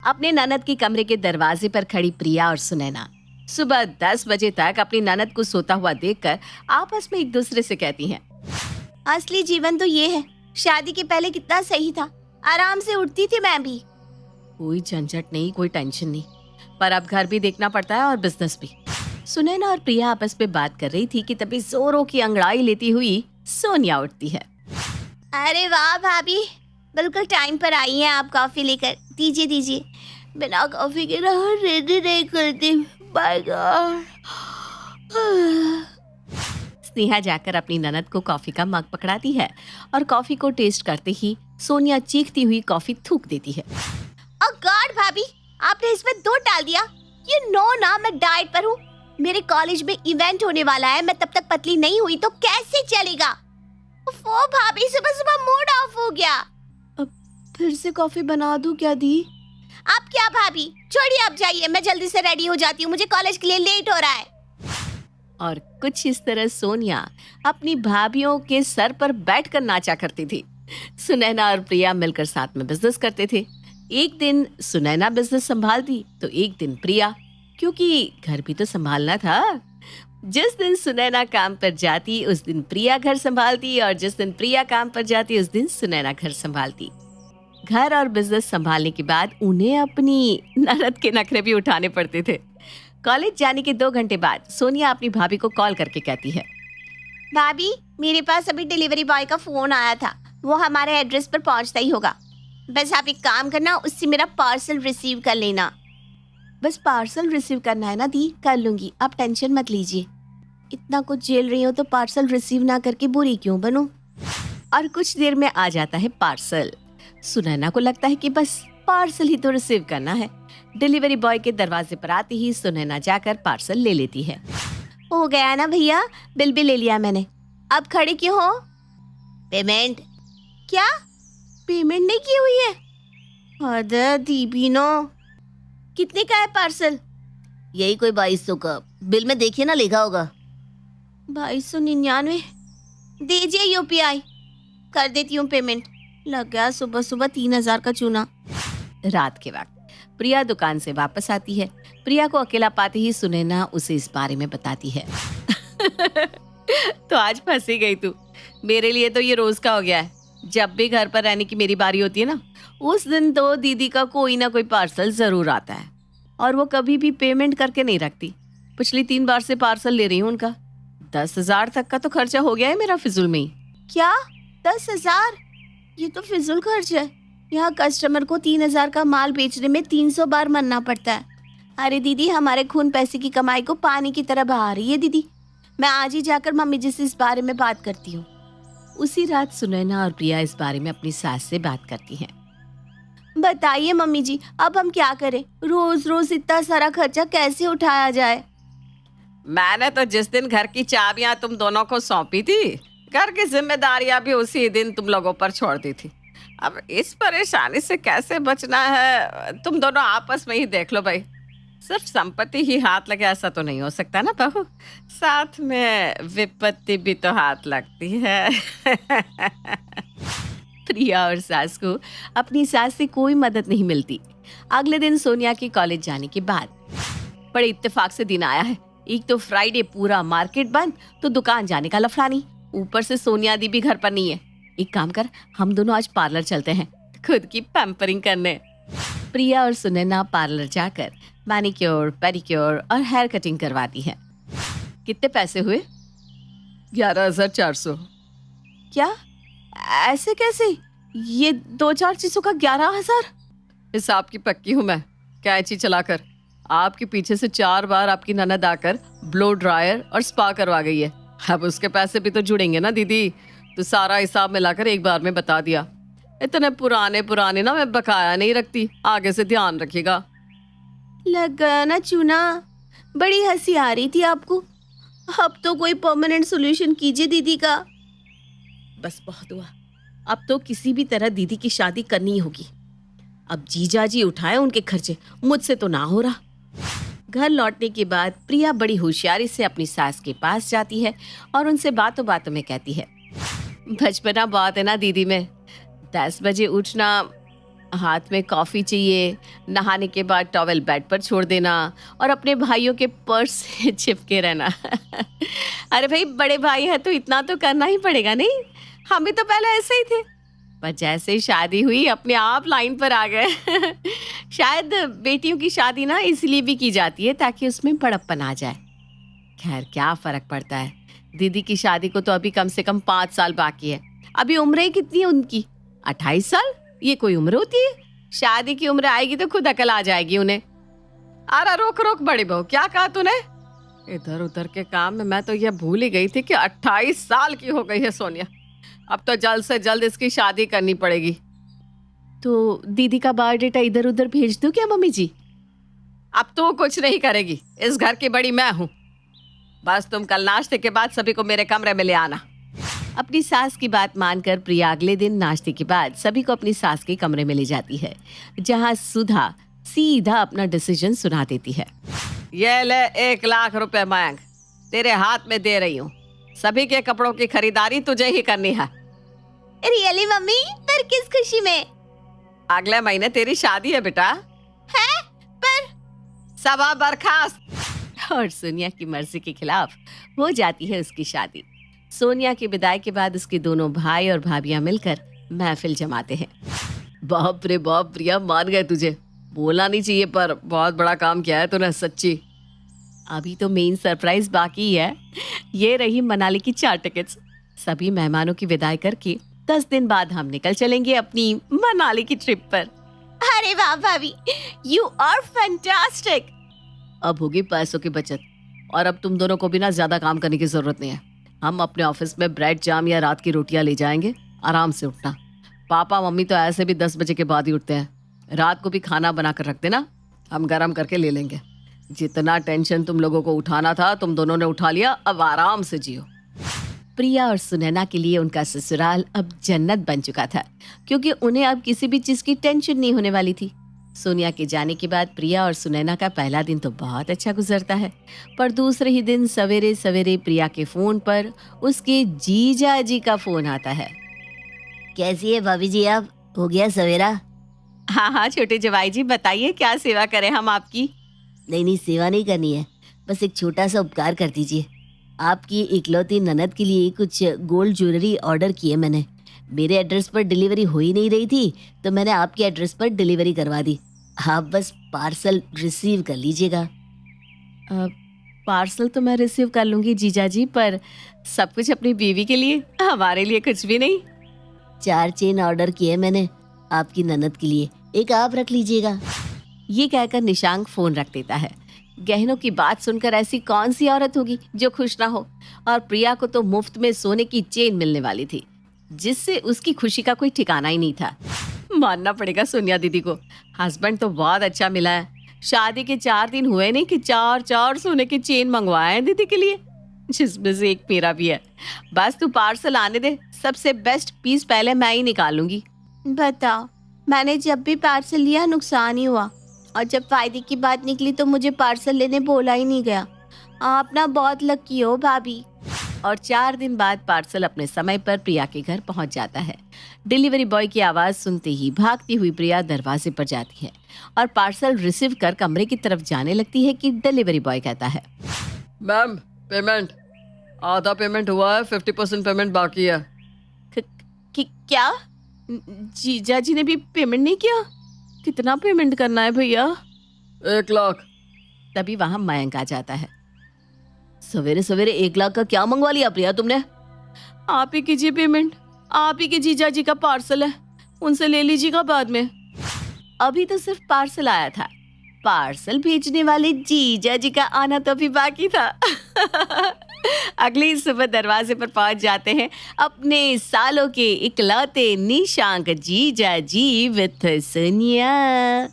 अपने ननद के कमरे के दरवाजे पर खड़ी प्रिया और सुनैना सुबह 10 बजे तक अपनी ननद को सोता हुआ देखकर आपस में एक दूसरे से कहती हैं। असली जीवन तो ये है, शादी के पहले कितना सही था, आराम से उठती थी मैं भी। कोई झंझट नहीं, कोई टेंशन नहीं, पर अब घर भी देखना पड़ता है और बिजनेस भी। सुनैना और प्रिया आपस में बात कर रही थी कि तभी जोरों की अंगड़ाई लेती हुई सोनिया उठती है। अरे वाह भाभी, बिल्कुल टाइम पर आई हैं आप कॉफी लेकर। दीजिए दीजिए, बिना कॉफी के ना रेडी नहीं करती। Bye God. स्नेहा जाकर अपनी ननद को कॉफी का मग पकड़ाती है और कॉफी को टेस्ट करते ही सोनिया चीखती हुई कॉफी थूक देती है। ओह गॉड भाभी, आपने इसमें दूध डाल दिया। यू नो ना मैं डाइट पर हूँ, मेरे कॉलेज में इवेंट होने वाला है, मैं तब तक पतली नहीं हुई तो कैसे चलेगा। ओ भाभी, सुबह सुबह मूड ऑफ हो गया। अब फिर से कॉफी बना दूं क्या दी? आप क्या भाभी, छोड़िए आप जाइए, मैं जल्दी से रेडी हो जाती हूँ, मुझे कॉलेज के लिए लेट हो रहा है। और कुछ इस तरह सोनिया अपनी भाभीियों के सर पर बैठकर नाचा करती थी। सुनैना और प्रिया मिलकर साथ में बिजनेस करते थे। एक दिन सुनैना बिजनेस संभालती तो एक दिन प्रिया, क्योंकि घर भी तो संभालना था। जिस दिन सुनैना काम पर जाती उस दिन प्रिया घर संभालती और जिस दिन प्रिया काम पर जाती उस दिन सुनैना घर संभालती। घर और बिजनेस संभालने के बाद उन्हें अपनी ननद के नखरे भी उठाने पड़ते थे। कॉलेज जाने के 2 घंटे बाद सोनिया अपनी भाभी को कॉल करके कहती है। भाभी, मेरे पास अभी डिलीवरी बॉय का फोन आया था, वो हमारे एड्रेस पर पहुंचता ही होगा। बस आप एक काम करना, उससे मेरा पार्सल रिसीव कर लेना। बस पार्सल रिसीव करना है ना दी, कर लूंगी, आप टेंशन मत लीजिए। इतना कुछ झेल रही हो तो पार्सल रिसीव ना करके बुरी क्यों बनूं? और कुछ देर में आ जाता है पार्सल। सुनैना को लगता है कि बस पार्सल ही तो रिसीव करना है। डिलीवरी बॉय के दरवाजे पर आते ही सुनैना जाकर पार्सल ले लेती है। हो गया ना भैया, बिल भी ले लिया मैंने, अब खड़े क्यों हो? पेमेंट? क्या पेमेंट नहीं की हुई है? अरे दीपिनो, कितने का है पार्सल? यही कोई 2200 का, बिल में देखिए ना लिखा होगा। 2299। दीजिए यूपीआई, कर देती हूँ पेमेंट। लग गया सुबह सुबह 3000 का चूना। रात के वक्त प्रिया दुकान से वापस आती है। प्रिया को अकेला पाते ही सुनैना उसे इस बारे में बताती है। तो आज फंसी गई तू। मेरे लिए तो ये रोज का हो गया है। जब भी घर पर रहने की मेरी बारी होती है ना, उस दिन तो दीदी का कोई ना कोई पार्सल जरूर आता है और वो कभी भी पेमेंट करके नहीं रखती। पिछली 3 बार से पार्सल ले रही हूँ उनका। 10,000 तक का तो खर्चा हो गया है मेरा फिजूल में ही। क्या 10,000? ये तो फिजूल खर्च है। यहाँ कस्टमर को 3,000 का माल बेचने में 300 बार मरना पड़ता है। अरे दीदी, हमारे खून पैसे की कमाई को पानी की तरह बहा रही है दीदी। मैं आज ही जाकर मम्मी जी से इस बारे में बात करती हूँ। उसी रात सुनैना और प्रिया इस बारे में अपनी सास से बात करती हैं। बताइए मम्मी जी, अब हम क्या करें? रोज रोज इतना सारा खर्चा कैसे उठाया जाए? मैंने तो जिस दिन घर की चाबियां तुम दोनों को सौंपी थी, घर की जिम्मेदारियां भी उसी दिन तुम लोगों पर छोड़ दी थी। अब इस परेशानी से कैसे बचना है तुम दोनों आपस में ही देख लो भाई। सिर्फ संपत्ति ही हाथ लगे ऐसा तो नहीं हो सकता ना बहू, साथ में विपत्ति भी तो हाथ लगती है। प्रिया और सास को अपनी सास से कोई मदद नहीं मिलती। अगले दिन सोनिया के कॉलेज जाने के बाद बड़े इत्तेफाक से दिन आया है। एक तो फ्राइडे, पूरा मार्केट बंद, तो दुकान जाने का लफड़ा नहीं, ऊपर से सोनिया दी भी घर पर नहीं है। एक काम कर, हम दोनों आज पार्लर चलते हैं खुद की पैम्परिंग करने। प्रिया और सुनैना पार्लर जाकर मैनिक्योर, पेडिक्योर और हेयर कटिंग करवाती हैं। कितने पैसे हुए? 11,400। क्या? ऐसे कैसे? ये 2-4 चीजों का 11,000? हिसाब की पक्की हूँ मैं, कैंची चलाकर। आपके पीछे से 4 बार आपकी ननद आकर ब्लो ड्रायर और स्पा करवा गई है। अब उसके पैसे भी तो जुड़ेंगे ना दीदी, तो सारा हिसाब मिलाकर एक बार में बता दिया। इतने पुराने ना मैं बकाया नहीं रखती, आगे से ध्यान रखिएगा। लग गया ना चूना। बड़ी हंसी आ रही थी आपको, अब तो कोई परमानेंट सॉल्यूशन कीजिए दीदी का। बस बहुत हुआ, अब तो किसी भी तरह दीदी की शादी करनी होगी। अब जीजा जी उठाए उनके खर्चे, मुझसे तो ना हो रहा। घर लौटने के बाद प्रिया बड़ी होशियारी से अपनी सास के पास जाती है और उनसे बातों बातों में कहती है, बचपना बहुत है ना दीदी में। 10 बजे उठना हाथ में कॉफी चाहिए, नहाने के बाद टॉवेल बेड पर छोड़ देना और अपने भाइयों के पर्स से चिपके रहना। अरे भाई, बड़े भाई है तो इतना तो करना ही पड़ेगा नहीं? हम भी तो पहले ऐसे ही थे, पर जैसे ही शादी हुई अपने आप लाइन पर आ गए। शायद बेटियों की शादी ना इसलिए भी की जाती है ताकि उसमें बड़प्पन आ जाए। खैर, क्या फर्क पड़ता है, दीदी की शादी को तो अभी कम से कम 5 साल बाकी है। अभी उम्र कितनी है उनकी? 28 साल? ये कोई उम्र होती है? शादी की उम्र आएगी तो खुद अकल आ जाएगी उन्हें। अरे रोक रोक बड़ी बहू, क्या कहा तूने? इधर उधर के काम में मैं तो ये भूल ही गई थी कि 28 साल की हो गई है सोनिया। अब तो जल्द से जल्द इसकी शादी करनी पड़ेगी। तो दीदी का बायोडेटा इधर उधर भेज दूं क्या मम्मी जी? अब तो कुछ नहीं करेगी, इस घर की बड़ी मैं हूँ। बस तुम कल नाश्ते के बाद सभी को मेरे कमरे में ले आना। अपनी सास की बात मानकर प्रिया अगले दिन नाश्ते के बाद सभी को अपनी सास के कमरे में ले जाती है, जहां सुधा सीधा अपना डिसीजन सुना देती है। ये ले 1 लाख रुपए मयंक, तेरे हाथ में दे रही हूँ। सभी के कपड़ों की खरीदारी तुझे ही करनी है। Really mummy? पर किस खुशी में? अगले महीने तेरी शादी है बेटा। है? पर सब बर्खास्त। और सोनिया की मर्जी के खिलाफ हो जाती है उसकी शादी। सोनिया की विदाई के बाद उसके दोनों भाई और भाभियां मिलकर महफिल जमाते हैं। बाप रे बाप प्रिया, मान गए तुझे। बोलना नहीं चाहिए पर बहुत बड़ा काम किया है तूने, सच्ची। अभी तो मेन सरप्राइज बाकी है। ये रही मनाली की 4 टिकट्स। सभी मेहमानों की विदाई करके 10 दिन बाद हम निकल चलेंगे अपनी मनाली की ट्रिप पर। अरे वाह भाभी, यू आर फैंटास्टिक। अब होगी पैसों की बचत और अब तुम दोनों को भी ना ज्यादा काम करने की जरूरत नहीं है। हम अपने ऑफिस में ब्रेड जाम या रात की रोटियां ले जाएंगे। आराम से उठना। पापा मम्मी तो ऐसे भी 10 बजे के बाद ही उठते हैं। रात को भी खाना बना कर रख देना, हम गरम करके ले लेंगे। जितना टेंशन तुम लोगों को उठाना था तुम दोनों ने उठा लिया, अब आराम से जियो। प्रिया और सुनैना के लिए उनका ससुराल अब जन्नत बन चुका था, क्योंकि उन्हें अब किसी भी चीज की टेंशन नहीं होने वाली थी। सोनिया के जाने के बाद प्रिया और सुनैना का पहला दिन तो बहुत अच्छा गुजरता है, पर दूसरे ही दिन सवेरे सवेरे प्रिया के फोन पर उसके जीजा जी का फोन आता है। कैसी है भाभी जी आप? हो गया सवेरा? हाँ हाँ छोटे जवाई जी, बताइए क्या सेवा करें हम आपकी? नहीं, सेवा नहीं करनी है, बस एक छोटा सा उपकार कर दीजिए। आपकी इकलौती ननद के लिए कुछ गोल्ड ज्वेलरी ऑर्डर की है मैंने। मेरे एड्रेस पर डिलीवरी हो ही नहीं रही थी तो मैंने आपके एड्रेस पर डिलीवरी करवा दी। आप बस पार्सल रिसीव कर लीजिएगा। पार्सल तो मैं रिसीव कर लूंगी जीजा जी, पर सब कुछ अपनी बीवी के लिए, हमारे लिए कुछ भी नहीं। 4 चेन ऑर्डर किए मैंने आपकी ननद के लिए, एक आप रख लीजिएगा। ये कहकर निशांक फोन रख देता है। गहनों की बात सुनकर ऐसी कौन सी औरत होगी जो खुश ना हो, और प्रिया को तो मुफ्त में सोने की चेन मिलने वाली थी, जिससे उसकी खुशी का कोई ठिकाना ही नहीं था। मानना पड़ेगा सोनिया दीदी को, हस्बैंड तो बहुत अच्छा मिला है। शादी के 4 दिन हुए नहीं कि 4 सोने की चेन मंगवाए हैं दीदी के लिए, जिसमें से एक मेरा भी है। बस तू पार्सल आने दे, सबसे बेस्ट पीस पहले मैं ही निकालूंगी। बताओ, मैंने जब भी पार्सल लिया नुकसान ही हुआ, और जब फायदे की बात निकली तो मुझे पार्सल लेने बोला ही नहीं गया। आप ना बहुत लकी हो भाभी। और 4 दिन बाद पार्सल अपने समय पर प्रिया के घर पहुंच जाता है। डिलीवरी बॉय की आवाज सुनते ही भागती हुई प्रिया दरवाजे पर जाती है और पार्सल रिसीव कर कमरे की तरफ जाने लगती है कि डिलीवरी बॉय कहता है, मैम पेमेंट आधा पेमेंट हुआ है, 50% पेमेंट बाकी है। क्या? जीजा जी ने भी पेमेंट नहीं किया? कितना पेमेंट करना है भैया? 1 लाख। तभी वहां मयंक आ जाता है। सवेरे सवेरे 1 लाख का क्या मंगवा लिया प्रिया तुमने? आप ही कीजिए पेमेंट, आप ही के जीजा जी का पार्सल है, उनसे ले लीजिएगा बाद में। अभी तो सिर्फ पार्सल आया था, पार्सल भेजने वाले जीजा जी का आना तो अभी बाकी था। अगली सुबह दरवाजे पर पहुंच जाते हैं अपने सालों के इकलौते निशांक जीजा जी विथ सोनिया।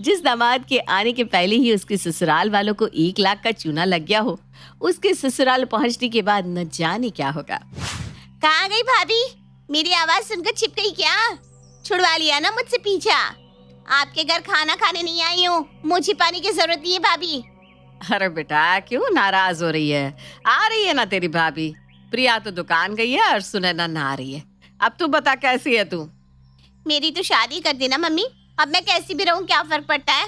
जिस दामाद के आने के पहले ही उसके ससुराल वालों को 1 लाख का चूना लग गया हो, उसके ससुराल पहुंचने के बाद न जाने क्या होगा। कहाँ गई भाभी? मेरी आवाज सुनकर छिप गई क्या? छुड़वा लिया ना मुझसे पीछा। आपके घर खाना खाने नहीं आई हूँ, मुँह छिपाने की जरूरत नहीं है भाभी। अरे बेटा क्यों नाराज हो रही है? आ रही है ना तेरी भाभी। प्रिया तो दुकान गई है और सुनैना नहा रही है। अब तू बता कैसी है तू? मेरी तो शादी कर देना मम्मी, अब मैं कैसी भी रहूं क्या फर्क पड़ता है।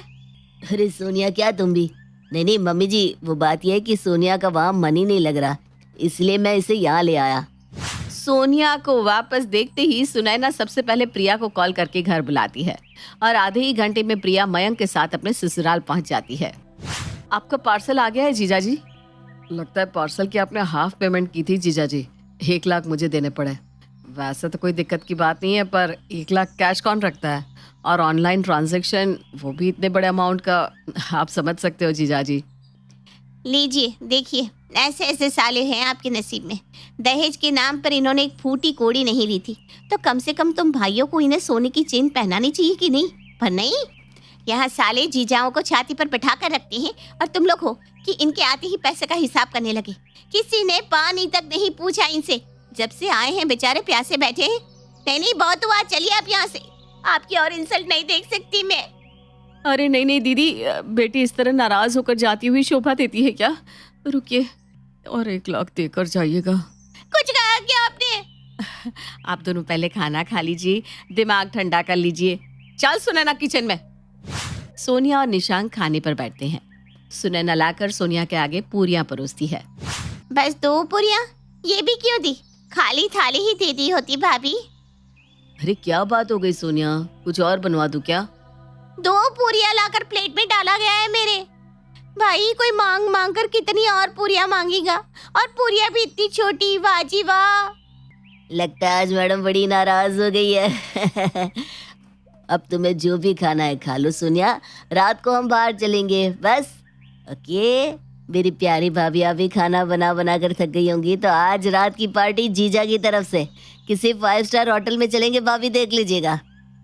अरे सोनिया क्या तुम भी। नहीं मम्मी जी, वो बात यह है कि सोनिया का वहाँ मन ही नहीं लग रहा, इसलिए मैं इसे यहाँ ले आया। सोनिया को वापस देखते ही सुनैना सबसे पहले प्रिया को कॉल करके घर बुलाती है और आधे ही घंटे में प्रिया मयंक के साथ अपने ससुराल पहुंच जाती है। आपका पार्सल आ गया है जीजा जी। लगता है पार्सल की आपने हाफ पेमेंट की थी जीजा जी, 1 लाख मुझे देने पड़े। वैसे तो कोई दिक्कत की बात नहीं है, पर 1 लाख कैश कौन रखता है, और ऑनलाइन ट्रांजैक्शन वो भी इतने बड़े अमाउंट का, आप समझ सकते हो जीजा जी। लीजिए देखिए, ऐसे ऐसे साले हैं आपके नसीब में। दहेज के नाम पर इन्होंने एक फूटी कोड़ी नहीं ली थी, तो कम से कम तुम भाइयों को इन्हें सोने की चेन पहनानी चाहिए कि नहीं। पर नहीं, यहाँ साले जीजाओं को छाती पर बैठा कर रखते हैं और तुम लोग हो कि इनके आते ही पैसे का हिसाब करने लगे। किसी ने पानी तक नहीं पूछा इनसे, जब से आए हैं बेचारे प्यासे बैठे हैं। नहीं बहुत हुआ, चलिए आप यहाँ से, आपकी और इंसल्ट नहीं देख सकती मैं। अरे नहीं दीदी, बेटी इस तरह नाराज होकर जाती हुई शोभा देती है क्या? रुकिए, और 1 लाख देकर जाइएगा। कुछ कहा क्या आपने? आप दोनों पहले खाना खा लीजिए, दिमाग ठंडा कर लीजिए। चल सुनैना किचन में। सोनिया और निशांक खाने पर बैठते हैं। सुनैना लाकर सोनिया के आगे पूरियां परोसती है। बस 2 पूरियां? ये भी क्यों दी? खाली थाली ही दे दी होती भाभी। अरे क्या बात हो गई सोनिया, कुछ और बनवा दूं क्या? 2 पूरियां लाकर प्लेट में डाला गया है मेरे। भाई कोई मांग मांग कर कितनी और पूरियां मांगेगा, और पूरियां भी इतनी छोटी। वाह जी वाह। लगता है आज मैडम बड़ी नाराज हो गई है। अब तुम्हें जो भी खाना है खा लो सोनिया, रात को हम बाहर चलेंगे बस। ओके मेरी प्यारी भाभी, अभी खाना बना बना कर थक गई होंगी, तो आज रात की पार्टी जीजा की तरफ से किसी 5 स्टार होटल में चलेंगे। भाभी देख लीजिएगा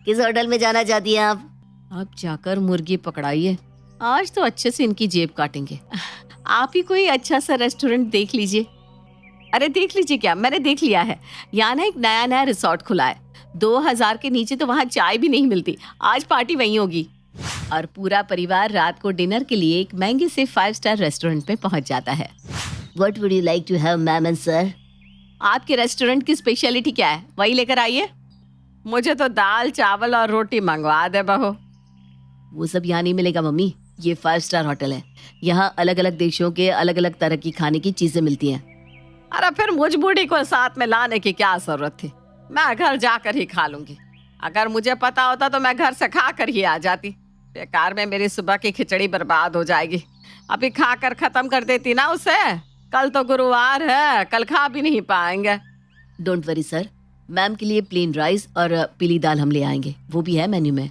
किस होटल में जाना चाहती हैं आप। आप जाकर मुर्गी पकड़ाइए, आज तो अच्छे से इनकी जेब काटेंगे। आप ही कोई अच्छा सा रेस्टोरेंट देख लीजिए। अरे देख लीजिए क्या, मैंने देख लिया है। यहाँ ना एक नया रिसोर्ट खुला है, 2000 के नीचे तो वहाँ चाय भी नहीं मिलती। आज पार्टी वहीं होगी। और पूरा परिवार रात को डिनर के लिए एक महंगे से 5 स्टार रेस्टोरेंट पे पहुँच जाता है। What would you like to have, ma'am and sir? आपके रेस्टोरेंट की स्पेशलिटी क्या है, वही लेकर आइए। मुझे तो दाल चावल और रोटी मंगवा दे बहू। वो सब यहाँ नहीं मिलेगा मम्मी, ये 5 स्टार होटल है। यहाँ अलग अलग देशों के अलग अलग तरह की खाने की चीजें मिलती हैं। अरे फिर मुझ बूढ़ी को साथ में लाने की क्या जरूरत थी, मैं घर जाकर ही खा लूंगी। अगर मुझे पता होता तो मैं घर से खा कर ही आ जाती। बेकार में मेरी सुबह की खिचड़ी बर्बाद हो जाएगी। अभी खा कर खत्म कर देती ना उसे, कल तो गुरुवार है, कल खा भी नहीं पाएंगे। डोंट वरी सर, मैम के लिए प्लेन राइस और पीली दाल हम ले आएंगे, वो भी है मेन्यू में।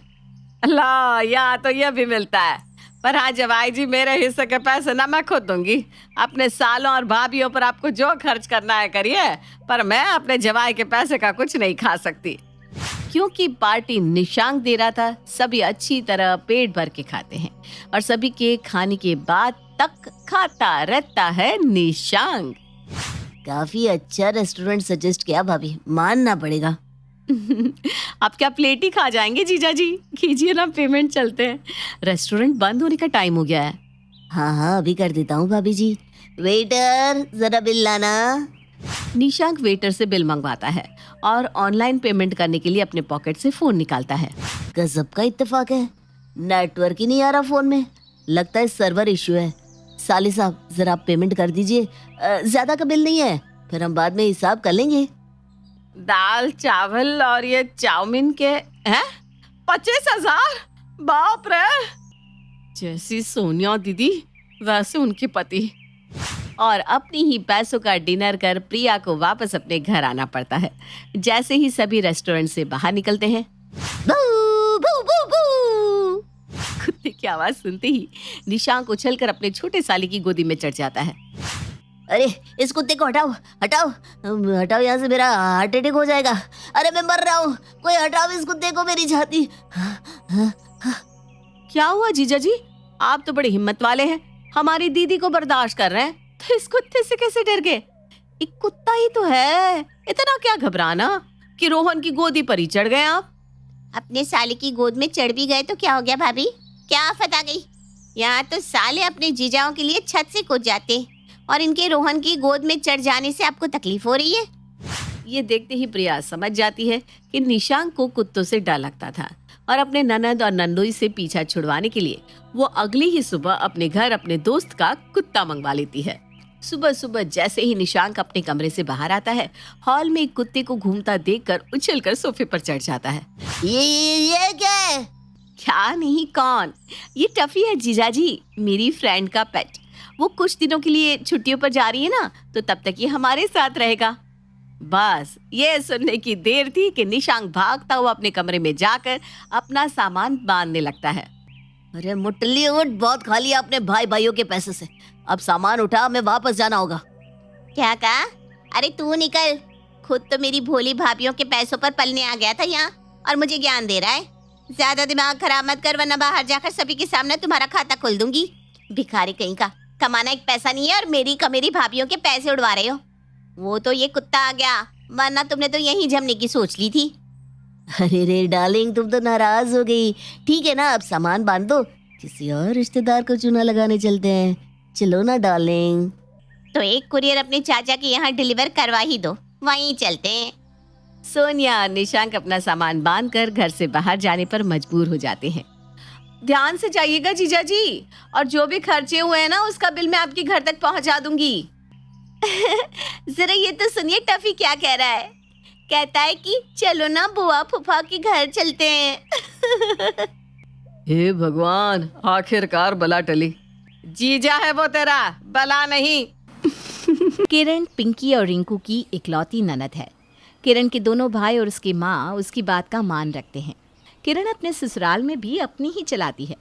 ला, यहाँ तो ये भी मिलता है। पर हाँ जवाई जी, मेरे हिस्से के पैसे ना मैं खुद दूंगी। अपने सालों और भाभीियों पर आपको जो खर्च करना है करिए, पर मैं अपने जवाई के पैसे का कुछ नहीं खा सकती। क्योंकि पार्टी निशांक दे रहा था, सभी अच्छी तरह पेट भर के खाते हैं और सभी के खाने के बाद तक खाता रहता है निशांक। काफी अच्छा रेस्टोरेंट सजेस्ट किया भाभी, मानना पड़ेगा। आप क्या प्लेट ही खा जाएंगे जीजा जी? कीजिए ना पेमेंट, चलते हैं। रेस्टोरेंट बंद होने का टाइम हो गया है। हाँ अभी कर देता हूँ भाभी जी। वेटर जरा बिल लाना। निशांक वेटर से बिल मंगवाता है और ऑनलाइन पेमेंट करने के लिए अपने पॉकेट से फोन निकालता है। गजब का इत्तेफाक है, नेटवर्क ही नहीं आ रहा फोन में, लगता है सर्वर इश्यू है। साली साहब जरा आप पेमेंट कर दीजिए, ज्यादा का बिल नहीं है, फिर हम बाद में हिसाब कर लेंगे। दाल चावल और ये चाउमीन के हैं 25,000? बाप रे। जैसी सोनिया दीदी वैसे उनके पति। और अपनी ही पैसों का डिनर कर प्रिया को वापस अपने घर आना पड़ता है। जैसे ही सभी रेस्टोरेंट से बाहर निकलते हैं, बू, बू, बू, बू। कुत्ते की आवाज सुनते ही निशांक उछलकर अपने छोटे साली की गोदी में चढ़ जाता है। अरे इस कुत्ते को हटाओ हटाओ हटाओ, यहाँ से मेरा हार्ट अटैक हो जाएगा। अरे मैं मर रहा हूँ, कोई हटाओ इस कुत्ते को, मेरी छाती। क्या हुआ जीजा जी? आप तो बड़े हिम्मत वाले हैं, हमारी दीदी को बर्दाश्त कर रहे हैं, तो इस कुत्ते से कैसे डर गए? एक कुत्ता ही तो है, इतना क्या घबराना कि रोहन की गोदी पर ही चढ़ गए आप। अपने साले की गोद में चढ़ भी गए तो क्या हो गया भाभी, क्या आफत आ गई? यहाँ तो साले अपने जीजाओं के लिए छत से कूद जाते, और इनके रोहन की गोद में चढ़ जाने से आपको तकलीफ हो रही है? ये देखते ही प्रिया समझ जाती है कि निशांक को कुत्तों से डर लगता था और अपने ननद और नंदोई से पीछा छुड़वाने के लिए वो अगली ही सुबह अपने घर अपने दोस्त का कुत्ता मंगवा लेती है। सुबह सुबह जैसे ही निशांक अपने कमरे से बाहर आता है, हॉल में एक कुत्ते को घूमता देखकर उछलकर सोफे पर चढ़ जाता है। ये क्या है? क्या नहीं कौन, ये टफी है जीजाजी, मेरी फ्रेंड का पेट। वो कुछ दिनों के लिए छुट्टियों पर जा रही है ना, तो तब तक ये हमारे साथ रहेगा। बस ये सुनने की देर थी कि निशांक भागता हुआ अपने कमरे में जाकर अपना सामान बांधने लगता है। अरे मुटली उठ, बहुत खा लिया अपने भाई भाइयों के पैसे से। अब सामान उठा, हमें वापस जाना होगा। क्या कहा? अरे तू निकल, खुद तो मेरी भोली भाभीयों के पैसों पर पलने आ गया था यहाँ और मुझे ज्ञान दे रहा है। ज्यादा दिमाग खराब मत कर, वरना बाहर जाकर सभी के सामने तुम्हारा खाता खोल दूंगी। भिखारी कहीं का, कमाना एक पैसा नहीं है और मेरी भाभीयों के पैसे उड़वा रहे हो। वो तो ये कुत्ता आ गया, वरना तुमने तो यहीं जमने की सोच ली थी। अरे रे डार्लिंग, तुम तो नाराज हो गई। ठीक है ना, अब सामान बांध दो, किसी और रिश्तेदार को चूना लगाने चलते हैं। चलो ना डार्लिंग। तो एक कुरियर अपने चाचा के यहाँ डिलीवर करवा ही दो, वहीं चलते हैं। सोनिया और निशांक अपना सामान बांधकर घर से बाहर जाने पर मजबूर हो जाते हैं। ध्यान से जाइएगा जीजा जी, और जो भी खर्चे हुए हैं ना उसका बिल मैं आपके घर तक पहुंचा दूंगी। जरा ये तो सुनिए टफी क्या कह रहा है। कहता है कि चलो ना बुआ फूफा के घर चलते हैं। हे भगवान, आखिरकार बला टली। जीजा है वो तेरा, बला नहीं। किरण पिंकी और रिंकू की इकलौती ननद है। किरण के दोनों भाई और उसकी माँ उसकी बात का मान रखते हैं। किरण अपने ससुराल में भी अपनी ही चलाती है।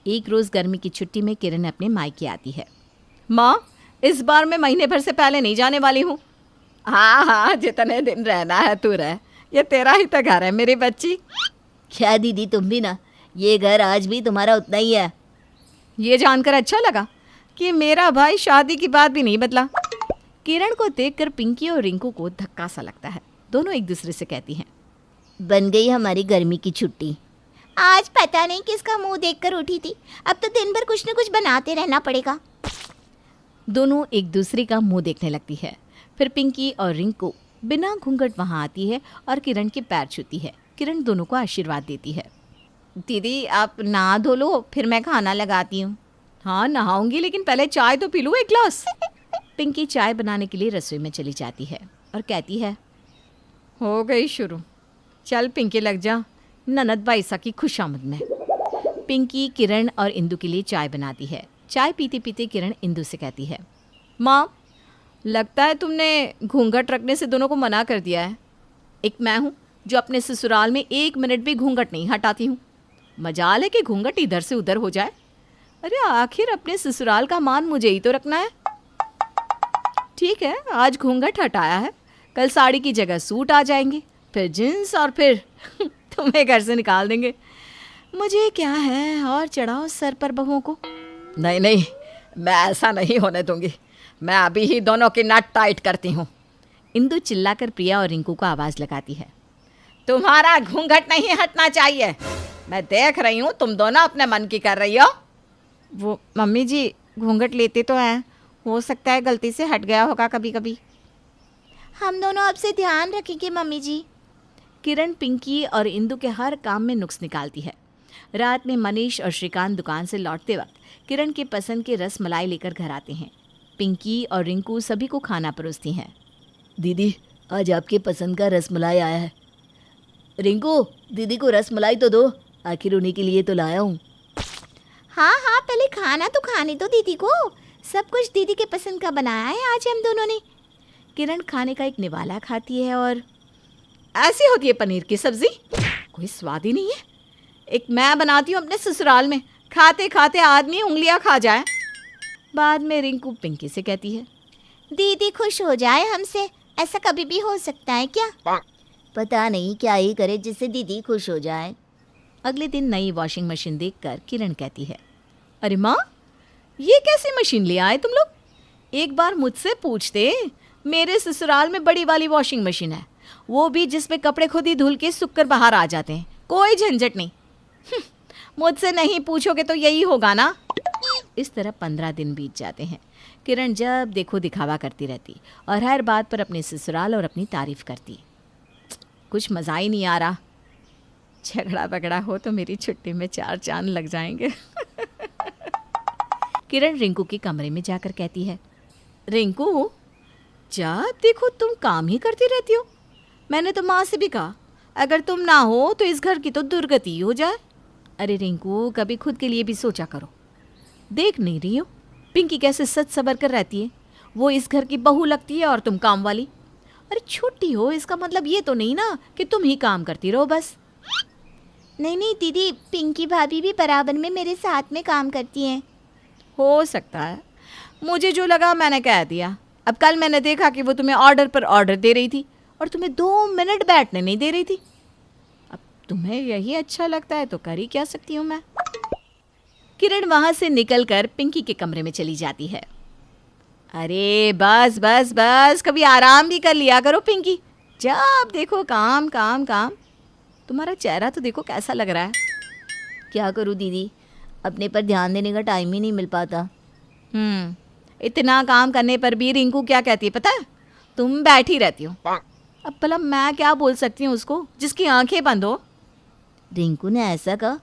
एक रोज़ गर्मी की छुट्टी में किरण अपने मायके आती है। माँ, इस बार मैं महीने भर से पहले नहीं जाने वाली हूँ। हाँ हाँ, जितने दिन रहना है तू रह, ये तेरा ही तो घर है मेरी बच्ची। क्या दीदी, तुम भी ना, ये घर आज भी तुम्हारा उतना ही है। ये जानकर अच्छा लगा कि मेरा भाई शादी की बात भी नहीं बदला। किरण को देखकर पिंकी और रिंकू को धक्का सा लगता है। दोनों एक दूसरे से कहती हैं, बन गई हमारी गर्मी की छुट्टी। आज पता नहीं किसका मुंह देखकर उठी थी, अब तो दिन भर कुछ न कुछ बनाते रहना पड़ेगा। दोनों एक दूसरे का मुंह देखने लगती है। फिर पिंकी और रिंकू बिना घूंघट वहाँ आती है और किरण के पैर छूती है। किरण दोनों को आशीर्वाद देती है। दीदी आप नहा धो लो, फिर मैं खाना लगाती हूँ। हाँ नहाऊंगी, लेकिन पहले चाय तो पी लूँ एक ग्लास। पिंकी चाय बनाने के लिए रसोई में चली जाती है और कहती है, हो गई शुरू, चल पिंकी लग जा ननद बाईसा की खुशामद में। पिंकी किरण और इंदु के लिए चाय बनाती है। चाय पीते पीते किरण इंदु से कहती है, माँ, लगता है तुमने घूंघट रखने से दोनों को मना कर दिया है। एक मैं हूँ जो अपने ससुराल में 1 मिनट भी घूंघट नहीं हटाती हूँ। मजाल है कि घूंघट इधर से उधर हो जाए। अरे आखिर अपने ससुराल का मान मुझे ही तो रखना है। ठीक है, आज घूंघट हटाया है, कल साड़ी की जगह सूट आ जाएंगे, फिर जींस, और फिर तुम्हें घर से निकाल देंगे। मुझे क्या है, और चढ़ाओ सर पर बहुओं को। नहीं नहीं, मैं ऐसा नहीं होने दूंगी। मैं अभी ही दोनों की नट टाइट करती हूँ। इंदु चिल्लाकर प्रिया और रिंकू को आवाज़ लगाती है, तुम्हारा घूंघट नहीं हटना चाहिए। मैं देख रही हूँ तुम दोनों अपने मन की कर रही हो। वो मम्मी जी घूंघट लेते तो हैं, हो सकता है गलती से हट गया होगा कभी कभी। हम दोनों अब से ध्यान रखेंगे मम्मी जी। किरण पिंकी और इंदु के हर काम में नुक्स निकालती है। रात में मनीष और श्रीकांत दुकान से लौटते वक्त किरण के पसंद के रस मलाई लेकर घर आते हैं। पिंकी और रिंकू सभी को खाना परोसती हैं। दीदी, आज आपके पसंद का रसमलाई आया है। रिंकू, दीदी को रसमलाई तो दो, आखिर उन्हीं के लिए तो लाया हूँ। हाँ हाँ, पहले खाना तो खाने दो दीदी को। सब कुछ दीदी के पसंद का बनाया है आज हम दोनों ने। किरण खाने का एक निवाला खाती है और ऐसी होती है पनीर की सब्जी, कोई स्वाद ही नहीं है। एक मैं बनाती हूँ अपने ससुराल में, खाते खाते आदमी उंगलियां खा जाए। बाद में रिंकू पिंकी से कहती है, दीदी खुश हो जाए हमसे, ऐसा कभी भी हो सकता है क्या? पता नहीं क्या ही करे जिससे दीदी खुश हो जाए। अगले दिन नई वॉशिंग मशीन देखकर किरण कहती है, अरे माँ, ये कैसी मशीन ले आए तुम लोग? एक बार मुझसे पूछते। मेरे ससुराल में बड़ी वाली वॉशिंग मशीन है, वो भी जिसमें कपड़े खुद ही धुल के सूख कर बाहर आ जाते हैं, कोई झंझट नहीं। मुझसे नहीं पूछोगे तो यही होगा ना। इस तरह 15 दिन बीत जाते हैं। किरण जब देखो दिखावा करती रहती और हर बात पर अपने ससुराल और अपनी तारीफ करती। कुछ मज़ा ही नहीं आ रहा। झगड़ा बगड़ा हो तो मेरी छुट्टी में 4 चांद लग जाएंगे। किरण रिंकू के कमरे में जाकर कहती है, रिंकू जब देखो तुम काम ही करती रहती हो। मैंने तो माँ से भी कहा अगर तुम ना हो तो इस घर की तो दुर्गति हो जाए। अरे रिंकू कभी खुद के लिए भी सोचा करो। देख नहीं रही हो पिंकी कैसे सच सबर कर रहती है। वो इस घर की बहू लगती है और तुम काम वाली। अरे छोटी हो इसका मतलब ये तो नहीं ना कि तुम ही काम करती रहो बस। नहीं नहीं दीदी, पिंकी भाभी भी बराबर में मेरे साथ में काम करती हैं। हो सकता है, मुझे जो लगा मैंने कह दिया। अब कल मैंने देखा कि वो तुम्हें ऑर्डर पर ऑर्डर दे रही थी और तुम्हें 2 मिनट बैठने नहीं दे रही थी। अब तुम्हें यही अच्छा लगता है तो कर ही क्या सकती हूँ मैं। किरण वहाँ से निकलकर पिंकी के कमरे में चली जाती है। अरे बस बस बस, कभी आराम भी कर लिया करो पिंकी। जब देखो काम काम काम। तुम्हारा चेहरा तो देखो कैसा लग रहा है। क्या करूँ दीदी, अपने पर ध्यान देने का टाइम ही नहीं मिल पाता। इतना काम करने पर भी रिंकू क्या कहती है पता है? तुम बैठी रहती हो। अब भला मैं क्या बोल सकती हूँ उसको जिसकी आंखें बंद हो। रिंकू ने ऐसा कहा?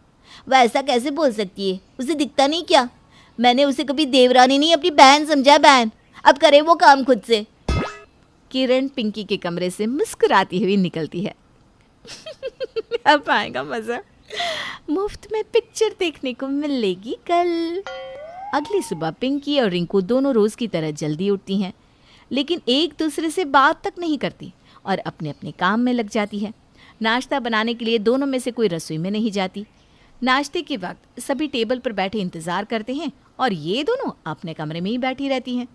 वह ऐसा कैसे बोल सकती है? उसे दिखता नहीं क्या? मैंने उसे कभी देवरानी नहीं अपनी बहन समझा, बहन। अब करे वो काम खुद से। किरण पिंकी के कमरे से मुस्कुराती हुई निकलती है। अब आएगा मजा। मुफ्त में पिक्चर देखने को मिलेगी कल। अगली सुबह पिंकी और रिंकू दोनों रोज की तरह जल्दी उठती हैं, लेकिन एक दूसरे से बात तक नहीं करती और अपने अपने काम में लग जाती है। नाश्ता बनाने के लिए दोनों में से कोई रसोई में नहीं जाती। नाश्ते के वक्त सभी टेबल पर बैठे इंतजार करते हैं और ये दोनों अपने कमरे में ही बैठी रहती हैं।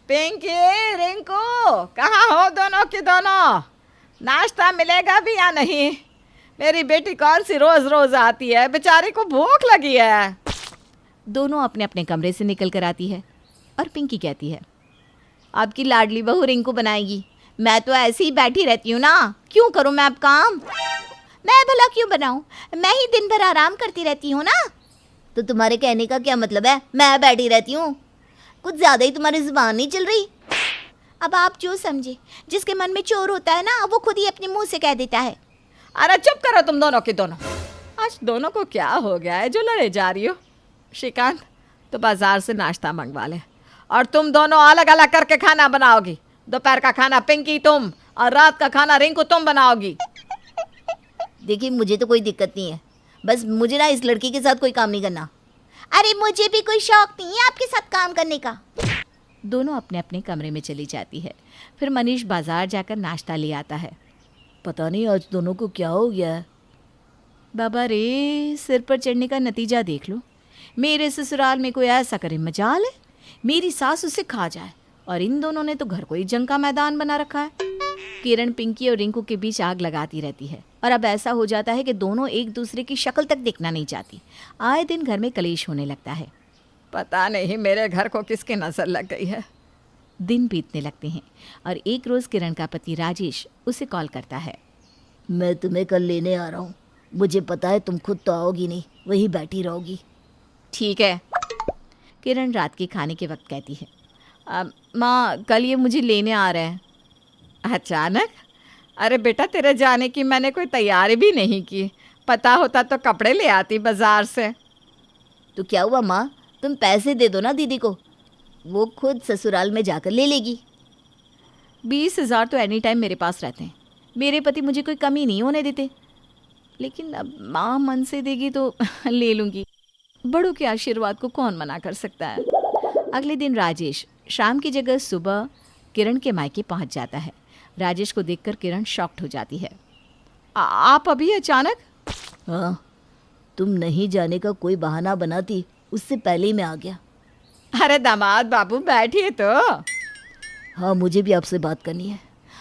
पिंकी, रिंकू, कहाँ हो दोनों की दोनों? नाश्ता मिलेगा भी या नहीं? मेरी बेटी कौन सी रोज रोज आती है, बेचारी को भूख लगी है। दोनों अपने अपने कमरे से निकल कर आती है और पिंकी कहती है, आपकी लाडली बहू रिंकू बनाएगी। मैं तो ऐसे ही बैठी रहती हूँ ना, क्यों करूँ मैं अब काम? मैं भला क्यों बनाऊं? मैं ही दिन भर आराम करती रहती हूँ ना। तो तुम्हारे कहने का क्या मतलब है? मैं बैठी रहती हूँ? कुछ ज़्यादा ही तुम्हारी जुबान नहीं चल रही। अब आप जो समझे, जिसके मन में चोर होता है ना वो खुद ही अपने मुंह से कह देता है। अरे चुप करो तुम दोनों की दोनों। आज दोनों को क्या हो गया है जो लड़े जा रही हो? श्रीकांत, तो बाजार से नाश्ता मंगवा ले और तुम दोनों अलग अलग करके खाना बनाओगी। दोपहर का खाना पिंकी तुम और रात का खाना रिंकू तुम बनाओगी। देखिए मुझे तो कोई दिक्कत नहीं है, बस मुझे ना इस लड़की के साथ कोई काम नहीं करना। अरे मुझे भी कोई शौक नहीं है आपके साथ काम करने का। दोनों अपने अपने कमरे में चली जाती है। फिर मनीष बाजार जाकर नाश्ता ले आता है। पता नहीं आज दोनों को क्या हो गया है। बाबा रे, सिर पर चढ़ने का नतीजा देख लो। मेरे ससुराल में कोई ऐसा करे मजाल है, मेरी सास उसे खा जाए और इन दोनों ने तो घर को ही जंग का मैदान बना रखा है। किरण पिंकी और रिंकू के बीच आग लगाती रहती है और अब ऐसा हो जाता है कि दोनों एक दूसरे की शक्ल तक देखना नहीं चाहती। आए दिन घर में कलेश होने लगता है। पता नहीं मेरे घर को किसकी नजर लग गई है। दिन बीतने लगते हैं और एक रोज किरण का पति राजेश उसे कॉल करता है। मैं तुम्हें कल लेने आ रहा हूँ। मुझे पता है तुम खुद तो आओगी नहीं, वहीं बैठी रहोगी। ठीक है। किरण रात के खाने के वक्त कहती है, माँ कल ये मुझे लेने आ रहे हैं। अचानक? अरे बेटा, तेरे जाने की मैंने कोई तैयारी भी नहीं की। पता होता तो कपड़े ले आती बाजार से। तो क्या हुआ माँ, तुम पैसे दे दो ना दीदी को, वो खुद ससुराल में जाकर ले लेगी। 20,000 तो एनी टाइम मेरे पास रहते हैं। मेरे पति मुझे कोई कमी नहीं होने देते, लेकिन अब माँ मन से देगी तो ले लूँगी। बड़ों के आशीर्वाद को कौन मना कर सकता है। अगले दिन राजेश शाम की जगह सुबह किरण के मायके पहुंच जाता है। राजेश को देखकर किरण शॉक्ड हो जाती है। आप अभी अचानक? हाँ, तुम नहीं जाने का कोई बहाना बनाती उससे पहले ही मैं आ गया। अरे दामाद बाबू बैठिए तो। हाँ, मुझे भी आपसे बात करनी है।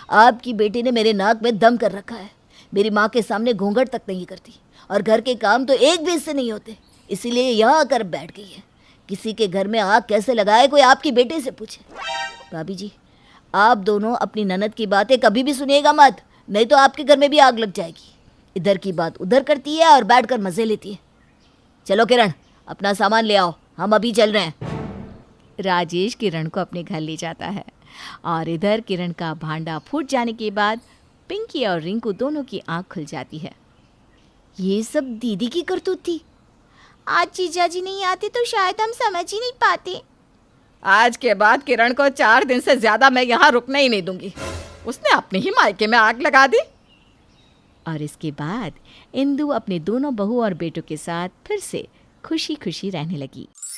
आपकी बेटी ने मेरे नाक में दम कर रखा है। मेरी माँ के सामने घूंघट तक नहीं करती और घर के काम तो एक भी इससे नहीं होते, इसीलिए यहाँ आकर बैठ गई है। किसी के घर में आग कैसे लगाए कोई आपकी बेटे से पूछे। भाभी जी, आप दोनों अपनी ननद की बातें कभी भी सुनिएगा मत, नहीं तो आपके घर में भी आग लग जाएगी। इधर की बात उधर करती है और बैठकर मज़े लेती है। चलो किरण, अपना सामान ले आओ, हम अभी चल रहे हैं। राजेश किरण को अपने घर ले जाता है और इधर किरण का भांडा फूट जाने के बाद पिंकी और रिंकू दोनों की आंख खुल जाती है। ये सब दीदी की करतूत थी। आज जीजा जी नहीं आते तो शायद हम समझ ही नहीं पाते। आज के बाद किरण को 4 दिन से ज्यादा मैं यहाँ रुकने ही नहीं दूंगी। उसने अपने ही मायके में आग लगा दी। और इसके बाद इंदु अपने दोनों बहू और बेटों के साथ फिर से खुशी खुशी रहने लगी।